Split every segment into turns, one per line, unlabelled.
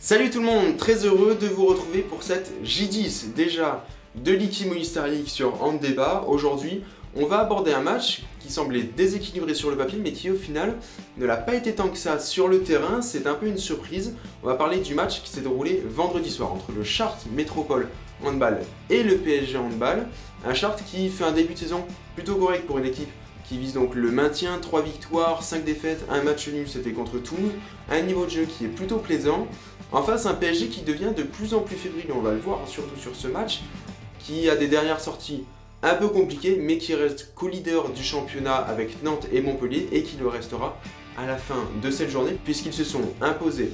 Salut tout le monde, très heureux de vous retrouver pour cette J10 déjà de Licky Movistar League sur Hand Débat. Aujourd'hui, on va aborder un match qui semblait déséquilibré sur le papier mais qui au final ne l'a pas été tant que ça sur le terrain. C'est un peu une surprise. On va parler du match qui s'est déroulé vendredi soir entre le Chartres Métropole Handball et le PSG Handball. Un Chartres qui fait un début de saison plutôt correct pour une équipe qui vise donc le maintien, 3 victoires, 5 défaites, un match nul, c'était contre Toulouse, un niveau de jeu qui est plutôt plaisant. En face, un PSG qui devient de plus en plus fébrile, on va le voir surtout sur ce match, qui a des dernières sorties un peu compliquées, mais qui reste co-leader du championnat avec Nantes et Montpellier, et qui le restera à la fin de cette journée, puisqu'ils se sont imposés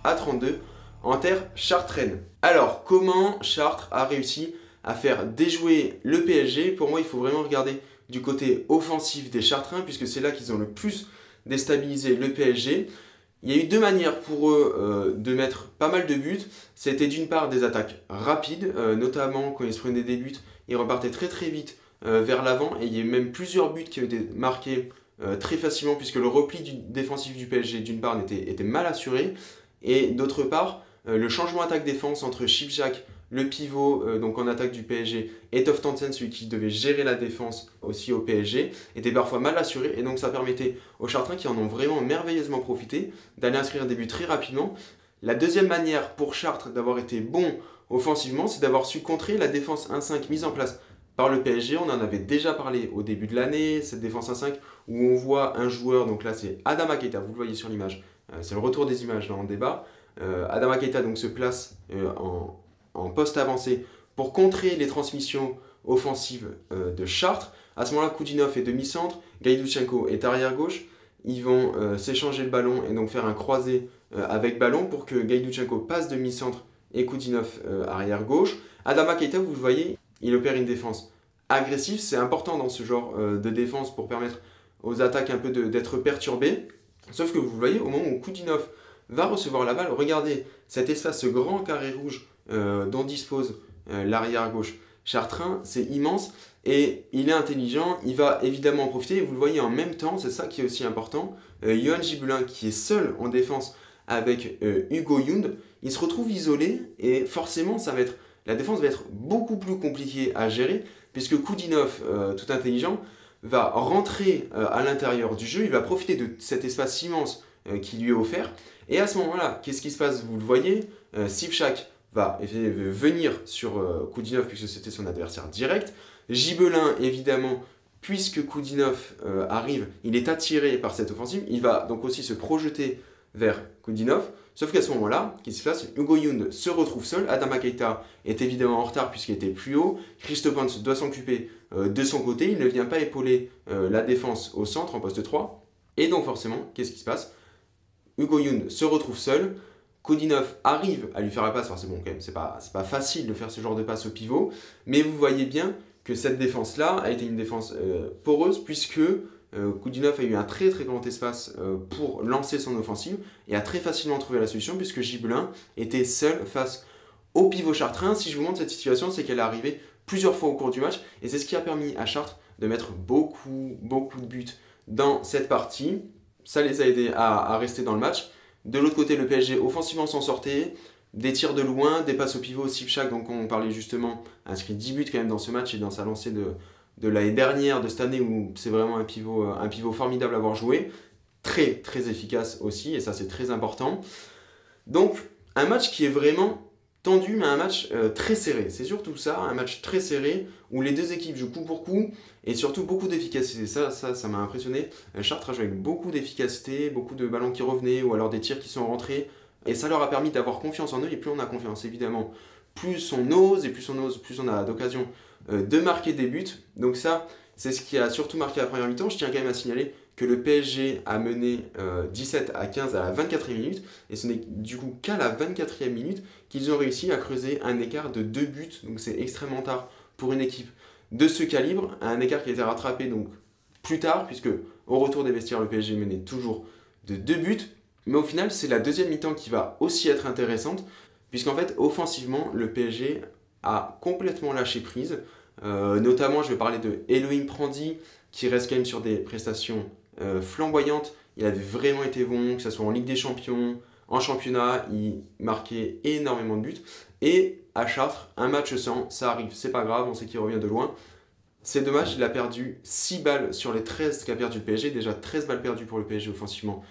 33-32 en terre chartraine. Alors, comment Chartres a réussi à faire déjouer le PSG? Pour moi, il faut vraiment regarder du côté offensif des Chartrains, puisque c'est là qu'ils ont le plus déstabilisé le PSG. Il y a eu deux manières pour eux de mettre pas mal de buts. C'était d'une part des attaques rapides, notamment quand ils se prenaient des buts, ils repartaient très vite vers l'avant, et il y a même plusieurs buts qui ont été marqués très facilement, puisque le repli défensif du PSG d'une part était mal assuré, et d'autre part le changement attaque-défense entre Shipjak, le pivot donc en attaque du PSG, et Toftansen, celui qui devait gérer la défense aussi au PSG, était parfois mal assuré, et donc ça permettait aux Chartrains, qui en ont vraiment merveilleusement profité, d'aller inscrire des buts très rapidement. La deuxième manière pour Chartres d'avoir été bon offensivement, c'est d'avoir su contrer la défense 1-5 mise en place par le PSG. On en avait déjà parlé au début de l'année, cette défense 1-5 où on voit un joueur, donc là c'est Adama Keita, vous le voyez sur l'image, c'est le retour des images dans le débat. Adama Keita donc se place en poste avancé pour contrer les transmissions offensives de Chartres. À ce moment-là, Koudinov est demi-centre, Gaïdouchenko est arrière-gauche. Ils vont s'échanger le ballon et donc faire un croisé avec ballon pour que Gaïdouchenko passe demi-centre et Koudinov arrière-gauche. Adama Keita, vous le voyez, il opère une défense agressive. C'est important dans ce genre de défense pour permettre aux attaques un peu d'être perturbées. Sauf que vous le voyez, au moment où Koudinov va recevoir la balle, regardez cet espace, ce grand carré rouge dont dispose l'arrière-gauche chartrain, c'est immense et il est intelligent, il va évidemment en profiter, et vous le voyez en même temps, c'est ça qui est aussi important, Yohan Gibelin qui est seul en défense avec Hugo Yound, il se retrouve isolé et forcément la défense va être beaucoup plus compliquée à gérer, puisque Koudinov, tout intelligent, va rentrer à l'intérieur du jeu, il va profiter de cet espace immense qui lui est offert, et à ce moment-là, qu'est-ce qui se passe? Vous le voyez, Sivchak va venir sur Koudinov puisque c'était son adversaire direct. Gibelin, évidemment, puisque Koudinov arrive, il est attiré par cette offensive, il va donc aussi se projeter vers Koudinov, sauf qu'à ce moment-là, qu'est-ce qui se passe? Hugo Yound se retrouve seul, Adama Keita est évidemment en retard puisqu'il était plus haut, Christophe doit s'occuper de son côté, il ne vient pas épauler la défense au centre en poste 3, et donc forcément, qu'est-ce qui se passe? Hugo Yound se retrouve seul, Koudinov arrive à lui faire la passe, enfin c'est bon quand même, c'est pas facile de faire ce genre de passe au pivot, mais vous voyez bien que cette défense-là a été une défense poreuse, puisque Koudinov a eu un très grand espace pour lancer son offensive, et a très facilement trouvé la solution, puisque Gibelin était seul face au pivot chartrain. Si je vous montre cette situation, c'est qu'elle est arrivée plusieurs fois au cours du match, et c'est ce qui a permis à Chartres de mettre beaucoup de buts dans cette partie. Ça les a aidés à rester dans le match. De l'autre côté, le PSG offensivement s'en sortait, des tirs de loin, des passes au pivot. Sivchak, donc on parlait justement, a inscrit 10 buts quand même dans ce match et dans sa lancée de l'année dernière, de cette année, où c'est vraiment un pivot formidable à avoir joué. Très efficace aussi, et ça c'est très important. Donc un match qui est vraiment tendu, mais un match très serré. C'est surtout ça, un match très serré où les deux équipes jouent coup pour coup et surtout beaucoup d'efficacité. Ça m'a impressionné. Chartres a joué avec beaucoup d'efficacité, beaucoup de ballons qui revenaient ou alors des tirs qui sont rentrés, et ça leur a permis d'avoir confiance en eux. Et plus on a confiance, évidemment, plus on ose, et plus on a d'occasion de marquer des buts. Donc ça, c'est ce qui a surtout marqué la première mi-temps. Je tiens quand même à signaler que le PSG a mené 17-15 à la 24e minute, et ce n'est du coup qu'à la 24e minute qu'ils ont réussi à creuser un écart de 2 buts, donc c'est extrêmement tard pour une équipe de ce calibre, un écart qui a été rattrapé donc plus tard, puisque au retour des vestiaires, le PSG menait toujours de 2 buts, mais au final c'est la deuxième mi-temps qui va aussi être intéressante, puisqu'en fait offensivement le PSG a complètement lâché prise, notamment je vais parler de Elohim Prandi, qui reste quand même sur des prestations flamboyantes. Il avait vraiment été bon, que ce soit en Ligue des Champions, En championnat, il marquait énormément de buts. Et à Chartres, un match sans, ça arrive, c'est pas grave, on sait qu'il revient de loin. C'est dommage, il a perdu 6 balles sur les 13 qu'a perdu le PSG. Déjà 13 balles perdues pour le PSG offensivement.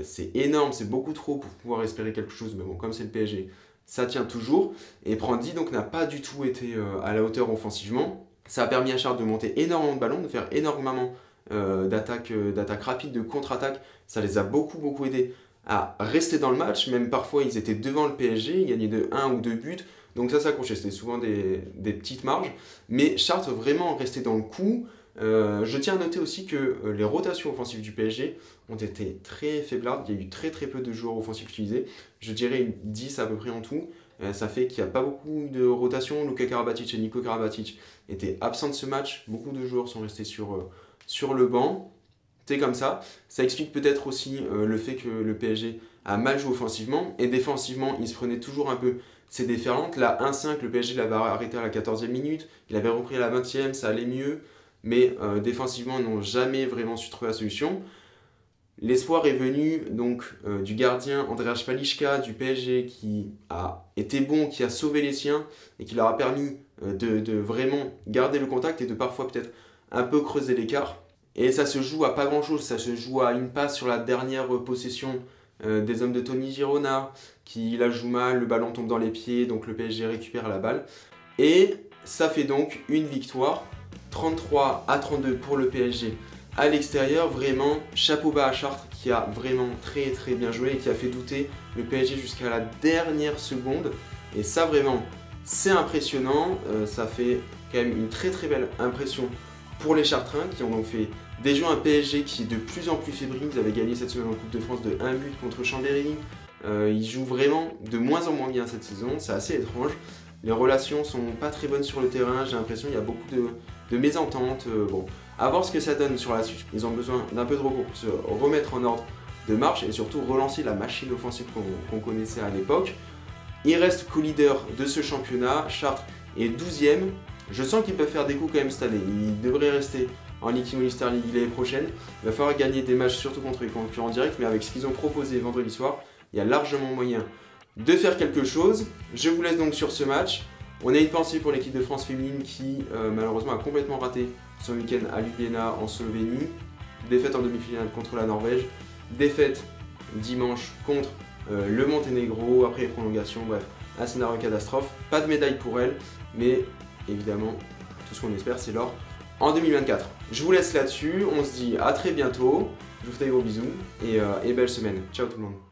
C'est énorme, c'est beaucoup trop pour pouvoir espérer quelque chose. Mais bon, comme c'est le PSG, ça tient toujours. Et Prandi donc n'a pas du tout été à la hauteur offensivement. Ça a permis à Chartres de monter énormément de ballons, de faire énormément d'attaques rapides, de contre-attaques. Ça les a beaucoup aidés à rester dans le match. Même parfois, ils étaient devant le PSG, ils gagnaient de 1 ou 2 buts. Donc ça s'accrochait, c'était souvent des petites marges. Mais Chartres vraiment resté dans le coup. Je tiens à noter aussi que les rotations offensives du PSG ont été très faiblardes. Il y a eu très peu de joueurs offensifs utilisés. Je dirais 10 à peu près en tout. Ça fait qu'il n'y a pas beaucoup de rotations. Luka Karabatic et Nico Karabatic étaient absents de ce match. Beaucoup de joueurs sont restés sur le banc. C'est comme ça. Ça explique peut-être aussi le fait que le PSG a mal joué offensivement. Et défensivement, il se prenait toujours un peu ses déferlantes. La 1-5, le PSG l'avait arrêté à la 14e minute. Il avait repris à la 20e, ça allait mieux. Mais défensivement, ils n'ont jamais vraiment su trouver la solution. L'espoir est venu donc du gardien Andreas Paliszka du PSG qui a été bon, qui a sauvé les siens et qui leur a permis de vraiment garder le contact et de parfois peut-être un peu creuser l'écart. Et ça se joue à pas grand-chose, ça se joue à une passe sur la dernière possession des hommes de Tony Girona qui la joue mal, le ballon tombe dans les pieds, donc le PSG récupère la balle. Et ça fait donc une victoire, 33-32 pour le PSG à l'extérieur. Vraiment, chapeau bas à Chartres qui a vraiment très bien joué et qui a fait douter le PSG jusqu'à la dernière seconde. Et ça vraiment, c'est impressionnant, ça fait quand même une très belle impression pour les Chartrains qui ont donc fait des jeux un PSG qui est de plus en plus fébrile. Ils avaient gagné cette semaine en Coupe de France de 1 but contre Chambéry. Ils jouent vraiment de moins en moins bien cette saison, c'est assez étrange. Les relations sont pas très bonnes sur le terrain, j'ai l'impression qu'il y a beaucoup de mésententes. Bon, à voir ce que ça donne sur la suite. Ils ont besoin d'un peu de repos pour se remettre en ordre de marche et surtout relancer la machine offensive qu'on connaissait à l'époque. Il reste co-leader de ce championnat, Chartres est 12e. Je sens qu'ils peuvent faire des coups quand même cette année. Ils devraient rester en Ligue Minister League l'année prochaine. Il va falloir gagner des matchs surtout contre les concurrents directs, mais avec ce qu'ils ont proposé vendredi soir, il y a largement moyen de faire quelque chose. Je vous laisse donc sur ce match. On a une pensée pour l'équipe de France féminine qui malheureusement a complètement raté son week-end à Ljubljana en Slovénie. Défaite en demi-finale contre la Norvège. Défaite dimanche contre le Monténégro après les prolongations. Bref, un scénario catastrophe. Pas de médaille pour elle, mais évidemment, tout ce qu'on espère, c'est l'or en 2024. Je vous laisse là-dessus. On se dit à très bientôt. Je vous fais des gros bisous et belle semaine. Ciao tout le monde.